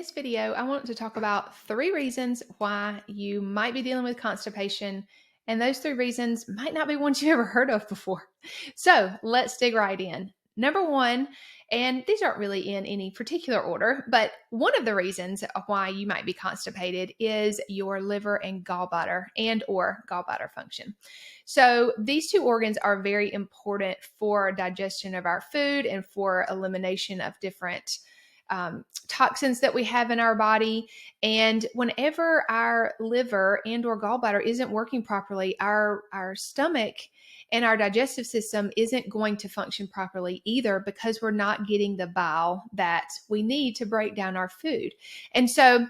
this video, I want to talk about 3 reasons why you might be dealing with constipation, and those 3 reasons might not be ones you ever heard of before. So let's dig right in. Number 1, and these aren't really in any particular order, but one of the reasons why you might be constipated is your liver and or gallbladder function. So these 2 organs are very important for digestion of our food and for elimination of different toxins that we have in our body. And whenever our liver and or gallbladder isn't working properly, our stomach and our digestive system isn't going to function properly either, because we're not getting the bile that we need to break down our food. And so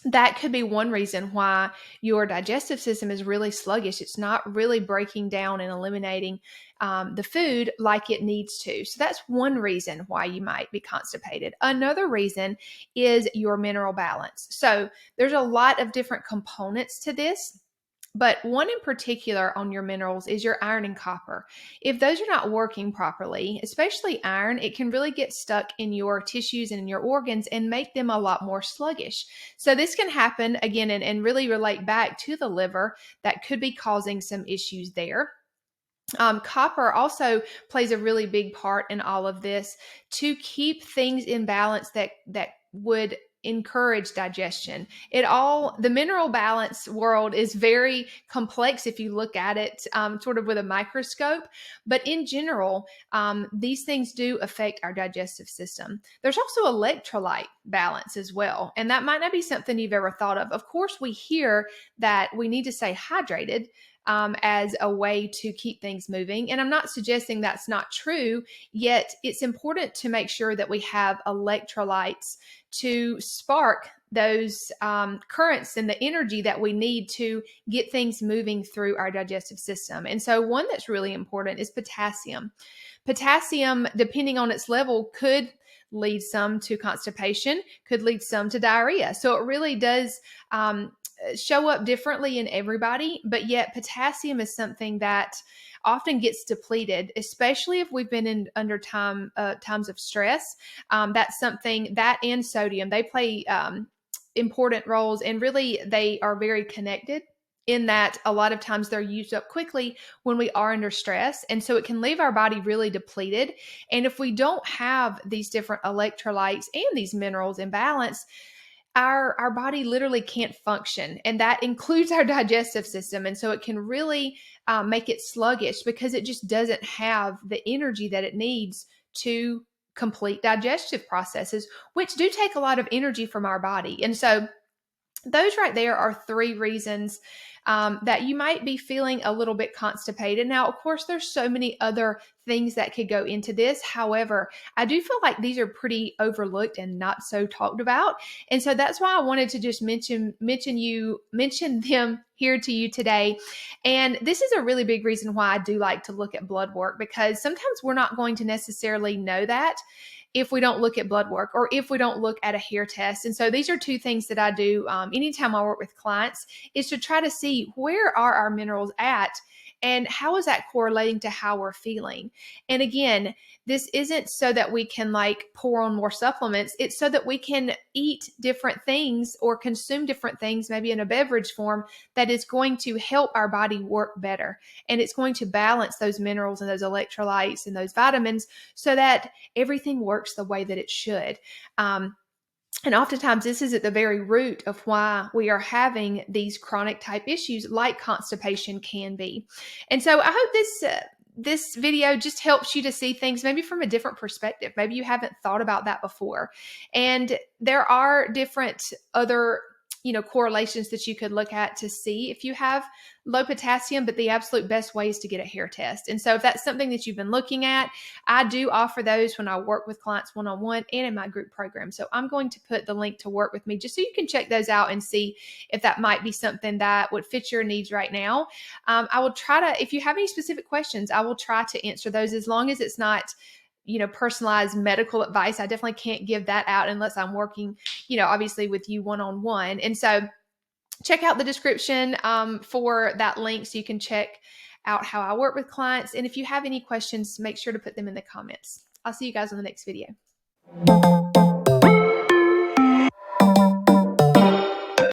that could be one reason why your digestive system is really sluggish. It's not really breaking down and eliminating the food like it needs to. So that's one reason why you might be constipated. Another reason is your mineral balance. So there's a lot of different components to this, but one in particular on your minerals is your iron and copper. If those are not working properly, especially iron, it can really get stuck in your tissues and in your organs and make them a lot more sluggish. So this can happen again and really relate back to the liver. That could be causing some issues there. Copper also plays a really big part in all of this to keep things in balance that would encourage digestion. The mineral balance world is very complex if you look at it sort of with a microscope, but in general, these things do affect our digestive system. There's also electrolyte balance as well, and that might not be something you've ever thought of. Of course, we hear that we need to stay hydrated as a way to keep things moving. And I'm not suggesting that's not true, yet it's important to make sure that we have electrolytes to spark those currents and the energy that we need to get things moving through our digestive system. And so one that's really important is potassium. Potassium, depending on its level, could lead some to constipation, could lead some to diarrhea. So it really does show up differently in everybody, but yet potassium is something that often gets depleted, especially if we've been under times of stress. That's something that, and sodium, they play important roles, and really they are very connected in that a lot of times they're used up quickly when we are under stress. And so it can leave our body really depleted. And if we don't have these different electrolytes and these minerals in balance, our body literally can't function, and that includes our digestive system. And so it can really make it sluggish because it just doesn't have the energy that it needs to complete digestive processes, which do take a lot of energy from our body. And so those right there are 3 reasons that you might be feeling a little bit constipated. Now, of course, there's so many other things that could go into this. However, I do feel like these are pretty overlooked and not so talked about. And so that's why I wanted to just mention them here to you today. And this is a really big reason why I do like to look at blood work, because sometimes we're not going to necessarily know that if we don't look at blood work or if we don't look at a hair test. And so these are 2 things that I do anytime I work with clients, is to try to see where are our minerals at and how is that correlating to how we're feeling. And again, this isn't so that we can pour on more supplements. It's so that we can eat different things or consume different things, maybe in a beverage form, that is going to help our body work better. And it's going to balance those minerals and those electrolytes and those vitamins so that everything works the way that it should. And oftentimes this is at the very root of why we are having these chronic type issues like constipation can be. And so I hope this video just helps you to see things maybe from a different perspective. Maybe you haven't thought about that before. And there are different other correlations that you could look at to see if you have low potassium, but the absolute best way is to get a hair test. And so if that's something that you've been looking at, I do offer those when I work with clients one-on-one and in my group program. So I'm going to put the link to work with me just so you can check those out and see if that might be something that would fit your needs right now. I will try to, if you have any specific questions, I will try to answer those, as long as it's not personalized medical advice. I definitely can't give that out unless I'm working, obviously with you one-on-one. And so check out the description for that link so you can check out how I work with clients. And if you have any questions, make sure to put them in the comments. I'll see you guys on the next video.